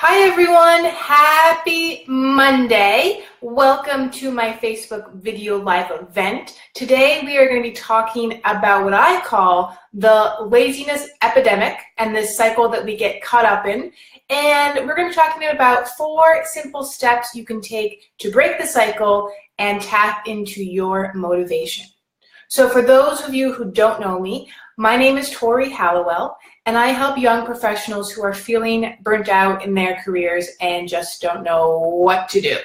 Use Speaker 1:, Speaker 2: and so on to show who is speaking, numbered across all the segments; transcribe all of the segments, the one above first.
Speaker 1: Hi everyone, happy Monday. Welcome to my Facebook video live event. Today we are going to be talking about what I call the laziness epidemic and this cycle that we get caught up in. And we're going to be talking about 4 simple steps you can take to break the cycle and tap into your motivation. So for those of you who don't know me, my name is Tori Hallowell, and I help young professionals who are feeling burnt out in their careers and just don't know what to do.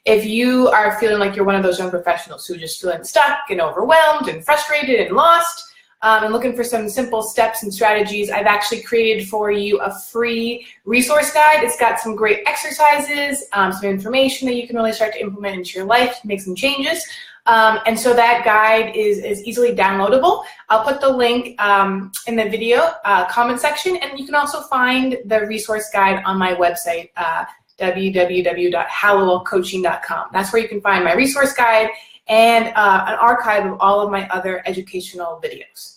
Speaker 1: If you are feeling like you're one of those young professionals who are just feeling stuck and overwhelmed and frustrated and lost, and looking for some simple steps and strategies, I've actually created for you a free resource guide. It's got some great exercises, some information that you can really start to implement into your life to make some changes. And so that guide is easily downloadable. I'll put the link in the video comment section, and you can also find the resource guide on my website, www.hallowellcoaching.com. That's where you can find my resource guide and an archive of all of my other educational videos.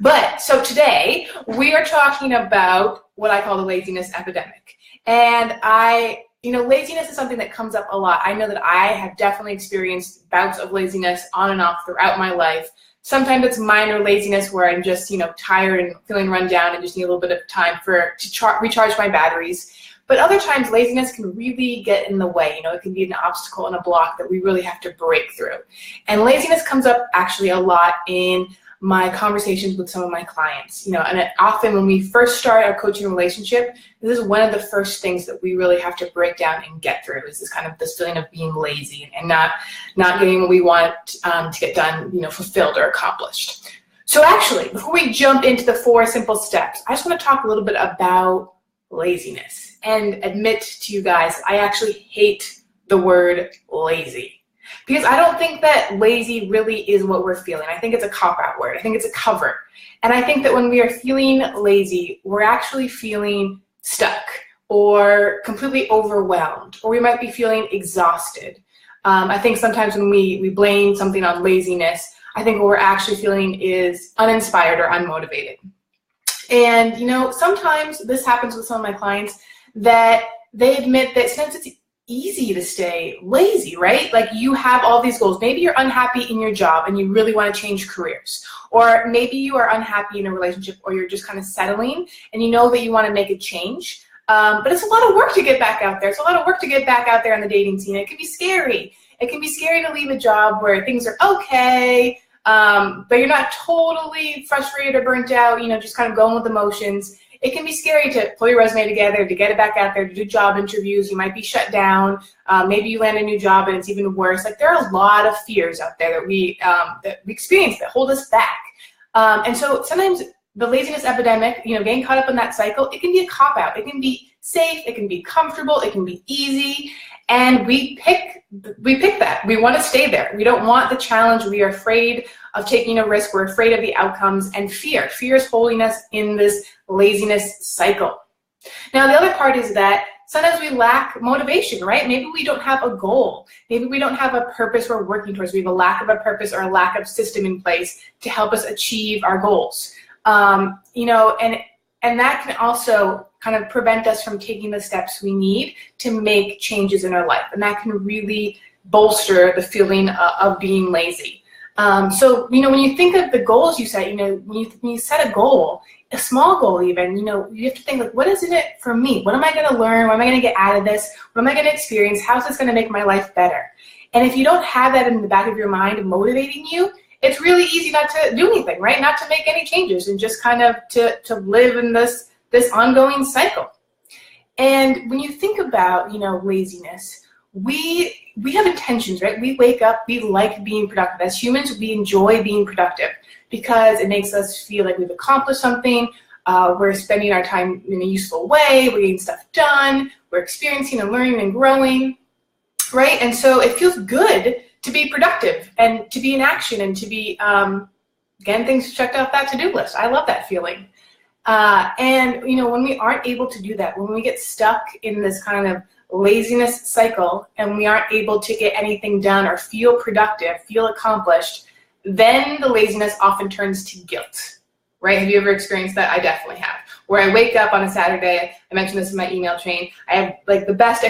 Speaker 1: But so today we are talking about what I call the laziness epidemic. And laziness is something that comes up a lot. I know that I have definitely experienced bouts of laziness on and off throughout my life. Sometimes it's minor laziness where I'm just, tired and feeling run down and just need a little bit of time to recharge my batteries. But other times laziness can really get in the way. It can be an obstacle and a block that we really have to break through. And laziness comes up actually a lot in my conversations with some of my clients, and often when we first start a coaching relationship, this is one of the first things that we really have to break down and get through is this feeling of being lazy and not getting what we want to get done, fulfilled or accomplished. So actually, before we jump into the 4 simple steps, I just want to talk a little bit about laziness and admit to you guys, I actually hate the word lazy. Because I don't think that lazy really is what we're feeling. I think it's a cop-out word. I think it's a cover. And I think that when we are feeling lazy, we're actually feeling stuck or completely overwhelmed, or we might be feeling exhausted. I think sometimes when we blame something on laziness, I think what we're actually feeling is uninspired or unmotivated. And, sometimes this happens with some of my clients that they admit that sometimes it's easy to stay lazy, right? Like you have all these goals. Maybe you're unhappy in your job and you really want to change careers. Or maybe you are unhappy in a relationship, or you're just kind of settling and you know that you want to make a change. But it's a lot of work to get back out there. It's a lot of work to get back out there on the dating scene. It can be scary. It can be scary to leave a job where things are okay, but you're not totally frustrated or burnt out, just kind of going with the motions. It can be scary to pull your resume together, to get it back out there, to do job interviews. You might be shut down. Maybe you land a new job and it's even worse. Like there are a lot of fears out there that we experience that hold us back. And so sometimes the laziness epidemic, getting caught up in that cycle, it can be a cop-out. It can be safe. It can be comfortable. It can be easy. And we pick that. We want to stay there. We don't want the challenge. We are afraid of taking a risk. We're afraid of the outcomes, and fear is holding us in this laziness cycle. Now, the other part is that sometimes we lack motivation, right? Maybe we don't have a goal. Maybe we don't have a purpose we're working towards. We have a lack of a purpose or a lack of system in place to help us achieve our goals. And that can also kind of prevent us from taking the steps we need to make changes in our life. And that can really bolster the feeling of being lazy. So, when you think of the goals you set, when you set a goal, a small goal even, you have to think like, what is in it for me? What am I going to learn? What am I going to get out of this? What am I going to experience? How is this going to make my life better? And if you don't have that in the back of your mind motivating you, it's really easy not to do anything, right? Not to make any changes and just kind of to live in this ongoing cycle. And when you think about, laziness, we have intentions, right? We wake up, we like being productive. As humans, we enjoy being productive because it makes us feel like we've accomplished something. We're spending our time in a useful way. We're getting stuff done. We're experiencing and learning and growing, right? And so it feels good to be productive and to be in action and to be, getting things checked off that to-do list. I love that feeling. And when we aren't able to do that, when we get stuck in this kind of laziness cycle and we aren't able to get anything done or feel productive, feel accomplished, then the laziness often turns to guilt. right? Have you ever experienced that? I definitely have. Where I wake up on a Saturday, I mentioned this in my email chain, I have like the best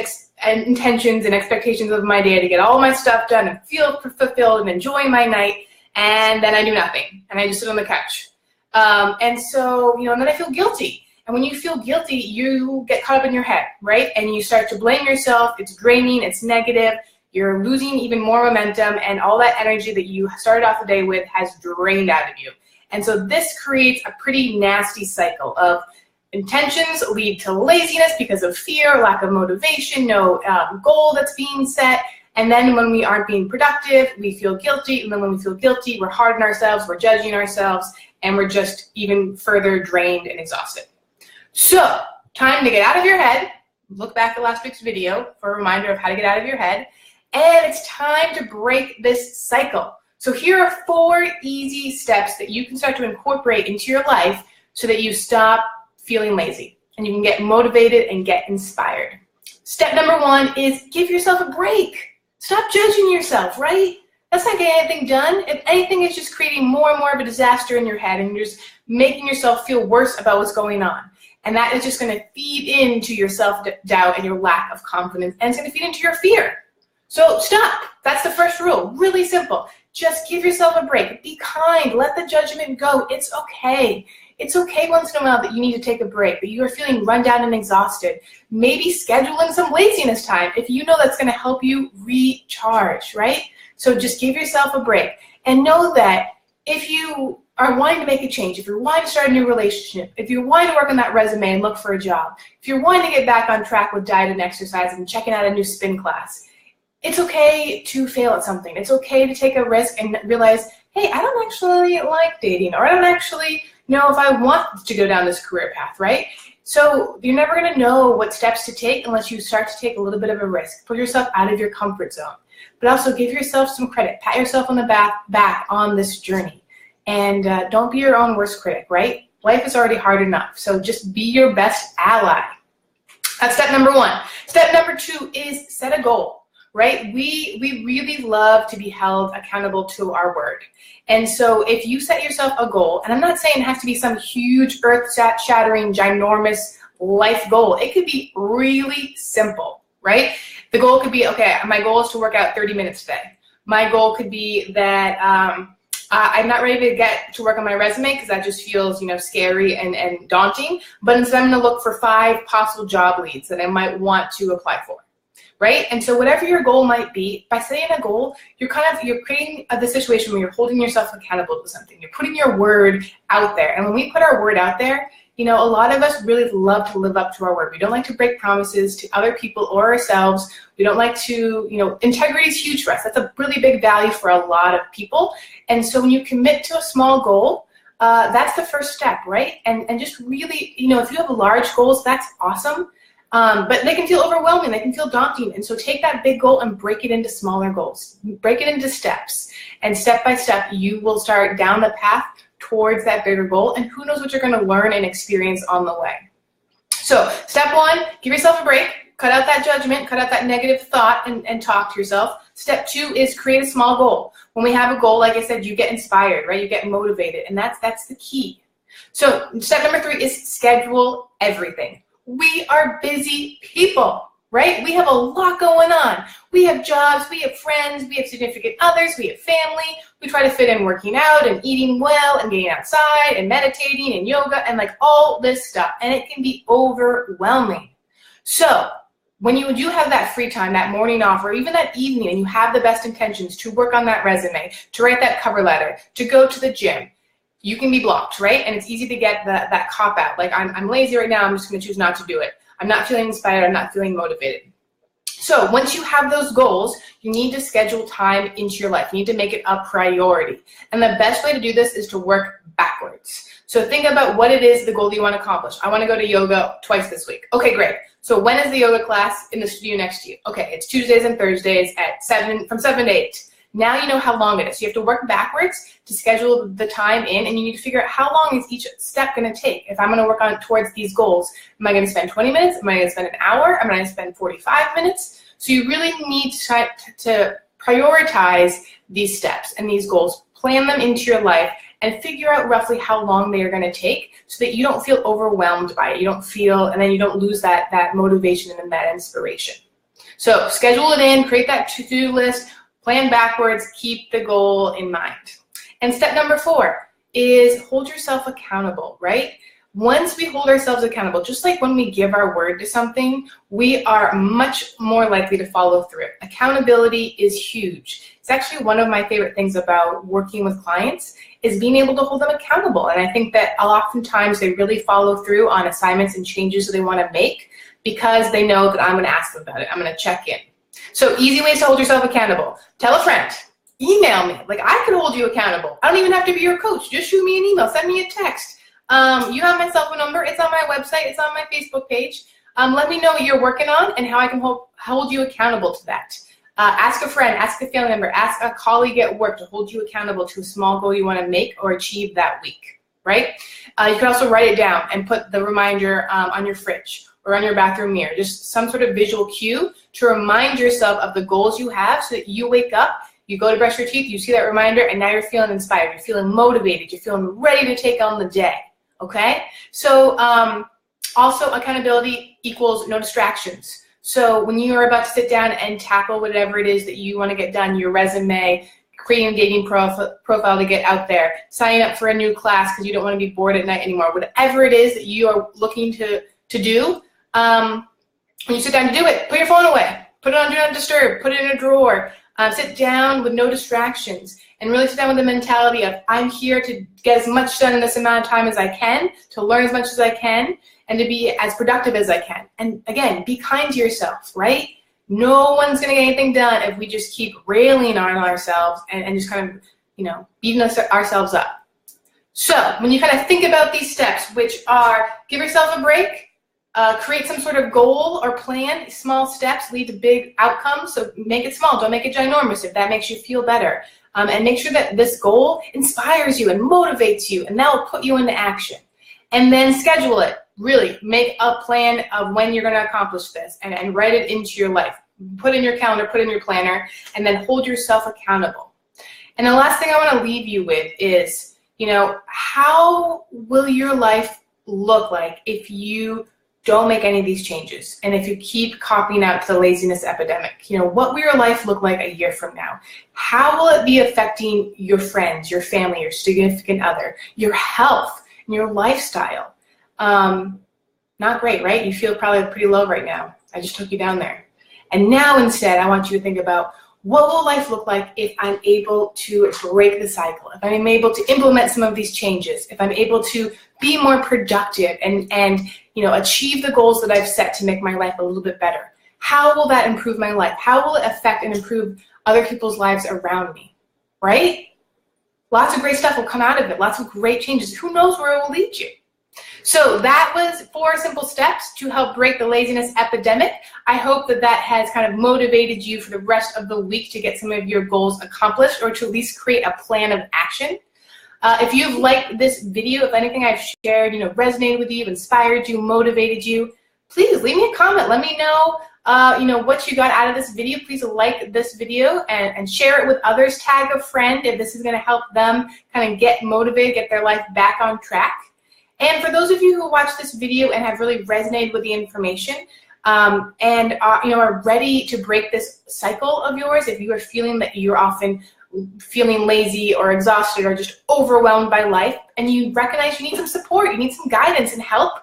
Speaker 1: intentions and expectations of my day to get all my stuff done and feel fulfilled and enjoy my night, and then I do nothing, and I just sit on the couch. And so, you know, and then I feel guilty. And when you feel guilty, you get caught up in your head, right? And you start to blame yourself. It's draining, it's negative. You're losing even more momentum, and all that energy that you started off the day with has drained out of you. And so this creates a pretty nasty cycle of intentions lead to laziness because of fear, lack of motivation, no goal that's being set. And then when we aren't being productive, we feel guilty. And then when we feel guilty, we're hard on ourselves, we're judging ourselves, and we're just even further drained and exhausted. So, time to get out of your head. Look back at last week's video for a reminder of how to get out of your head. And it's time to break this cycle. So here are 4 easy steps that you can start to incorporate into your life so that you stop feeling lazy and you can get motivated and get inspired. Step number 1 is give yourself a break. Stop judging yourself, right? That's not getting anything done. If anything, it's just creating more and more of a disaster in your head, and you're just making yourself feel worse about what's going on. And that is just going to feed into your self-doubt and your lack of confidence, and it's going to feed into your fear. So stop. That's the first rule. Really simple. Just give yourself a break. Be kind. Let the judgment go. It's okay. It's okay once in a while that you need to take a break, that you are feeling run down and exhausted. Maybe schedule in some laziness time if you know that's going to help you recharge, right? So just give yourself a break. And know that if you are wanting to make a change, if you're wanting to start a new relationship, if you're wanting to work on that resume and look for a job, if you're wanting to get back on track with diet and exercise and checking out a new spin class, it's okay to fail at something. It's okay to take a risk and realize, hey, I don't actually like dating, or I don't actually know if I want to go down this career path, right? So you're never going to know what steps to take unless you start to take a little bit of a risk. Put yourself out of your comfort zone. But also give yourself some credit. Pat yourself on the back on this journey. And don't be your own worst critic, right? Life is already hard enough. So just be your best ally. That's step number 1. Step number 2 is set a goal, right? We really love to be held accountable to our word. And so if you set yourself a goal, and I'm not saying it has to be some huge earth-shattering, ginormous life goal. It could be really simple, right? The goal could be, okay, my goal is to work out 30 minutes today. My goal could be that I'm not ready to get to work on my resume because that just feels, you know, scary and daunting. But instead, I'm going to look for 5 possible job leads that I might want to apply for, right? And so whatever your goal might be, by setting a goal, you're creating the situation where you're holding yourself accountable to something. You're putting your word out there. And when we put our word out there, you know, a lot of us really love to live up to our word. We don't like to break promises to other people or ourselves. We don't like to, you know, integrity is huge for us. That's a really big value for a lot of people. And so when you commit to a small goal, that's the first step, right? And just really, you know, if you have large goals, that's awesome. But they can feel overwhelming. They can feel daunting. And so take that big goal and break it into smaller goals. Break it into steps. And step by step, you will start down the path towards that bigger goal, and who knows what you're going to learn and experience on the way. So step 1, give yourself a break, cut out that judgment, cut out that negative thought, and talk to yourself. Step 2 is create a small goal. When we have a goal, like I said, you get inspired, right? You get motivated, and that's the key. So step number 3 is schedule everything. We are busy people, right? We have a lot going on. We have jobs, we have friends, we have significant others, we have family. We try to fit in working out and eating well and getting outside and meditating and yoga and like all this stuff. And it can be overwhelming. So when you do have that free time, that morning off, or even that evening, and you have the best intentions to work on that resume, to write that cover letter, to go to the gym, you can be blocked, right? And it's easy to get that cop out. Like, I'm lazy right now, I'm just going to choose not to do it. I'm not feeling inspired, I'm not feeling motivated. So once you have those goals, you need to schedule time into your life. You need to make it a priority. And the best way to do this is to work backwards. So think about what it is, the goal that you want to accomplish. I want to go to yoga twice this week. Okay, great. So when is the yoga class in the studio next to you? Okay, it's Tuesdays and Thursdays at from 7 to 8. Now you know how long it is. So you have to work backwards to schedule the time in, and you need to figure out how long is each step going to take. If I'm going to work on towards these goals, am I going to spend 20 minutes? Am I going to spend an hour? Am I going to spend 45 minutes? So you really need to try to prioritize these steps and these goals. Plan them into your life and figure out roughly how long they are going to take so that you don't feel overwhelmed by it. You don't feel, and then you don't lose that motivation and that inspiration. So schedule it in, create that to-do list, plan backwards, keep the goal in mind. And step number 4 is hold yourself accountable, right? Once we hold ourselves accountable, just like when we give our word to something, we are much more likely to follow through. Accountability is huge. It's actually one of my favorite things about working with clients is being able to hold them accountable. And I think that oftentimes they really follow through on assignments and changes that they want to make because they know that I'm going to ask them about it. I'm going to check in. So easy ways to hold yourself accountable. Tell a friend. Email me. Like, I can hold you accountable. I don't even have to be your coach. Just shoot me an email. Send me a text. You have my cell phone number. It's on my website. It's on my Facebook page. Let me know what you're working on and how I can hold you accountable to that. Ask a friend, ask a family member, ask a colleague at work to hold you accountable to a small goal you want to make or achieve that week, right? You can also write it down and put the reminder on your fridge or on your bathroom mirror, just some sort of visual cue to remind yourself of the goals you have so that you wake up, you go to brush your teeth, you see that reminder, and now you're feeling inspired, you're feeling motivated, you're feeling ready to take on the day. Okay, so also accountability equals no distractions. So when you are about to sit down and tackle whatever it is that you want to get done, your resume, creating a dating profile to get out there, signing up for a new class because you don't want to be bored at night anymore, whatever it is that you are looking to do, when you sit down to do it, put your phone away, put it on Do Not Disturb, put it in a drawer, sit down with no distractions, and really sit down with the mentality of I'm here to get as much done in this amount of time as I can, to learn as much as I can, and to be as productive as I can. And again, be kind to yourself, right? No one's going to get anything done if we just keep railing on ourselves and just kind of, beating ourselves up. So when you kind of think about these steps, which are give yourself a break, create some sort of goal or plan. Small steps lead to big outcomes, so make it small. Don't make it ginormous if that makes you feel better. And make sure that this goal inspires you and motivates you, and that will put you into action. And then schedule it. Really, make a plan of when you're going to accomplish this and write it into your life. Put in your calendar, put in your planner, and then hold yourself accountable. And the last thing I want to leave you with is, how will your life look like if you don't make any of these changes, and if you keep copying out to the laziness epidemic? What will your life look like a year from now? How will it be affecting your friends, your family, your significant other, your health, and your lifestyle? Not great, right? You feel probably pretty low right now. I just took you down there. And now instead, I want you to think about what will life look like if I'm able to break the cycle, if I'm able to implement some of these changes, if I'm able to be more productive and achieve the goals that I've set to make my life a little bit better. How will that improve my life? How will it affect and improve other people's lives around me, right? Lots of great stuff will come out of it. Lots of great changes. Who knows where it will lead you? So that was 4 simple steps to help break the laziness epidemic. I hope that has kind of motivated you for the rest of the week to get some of your goals accomplished, or to at least create a plan of action. If you've liked this video, if anything I've shared, resonated with you, inspired you, motivated you, please leave me a comment. Let me know, what you got out of this video. Please like this video and share it with others. Tag a friend if this is going to help them kind of get motivated, get their life back on track. And for those of you who watched this video and have really resonated with the information and are ready to break this cycle of yours, if you are feeling that you're often feeling lazy or exhausted or just overwhelmed by life, and you recognize you need some support, you need some guidance and help,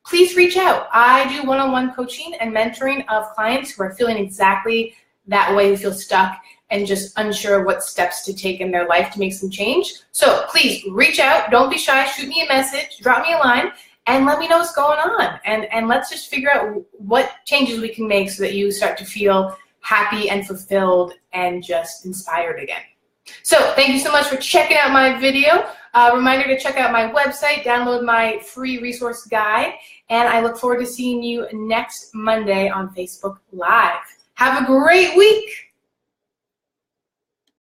Speaker 1: please reach out. I do one-on-one coaching and mentoring of clients who are feeling exactly that way, who feel stuck and just unsure what steps to take in their life to make some change. So please reach out. Don't be shy. Shoot me a message. Drop me a line and let me know what's going on. And let's just figure out what changes we can make so that you start to feel happy and fulfilled and just inspired again. So thank you so much for checking out my video. Reminder to check out my website, download my free resource guide, and I look forward to seeing you next Monday on Facebook Live. Have a great week.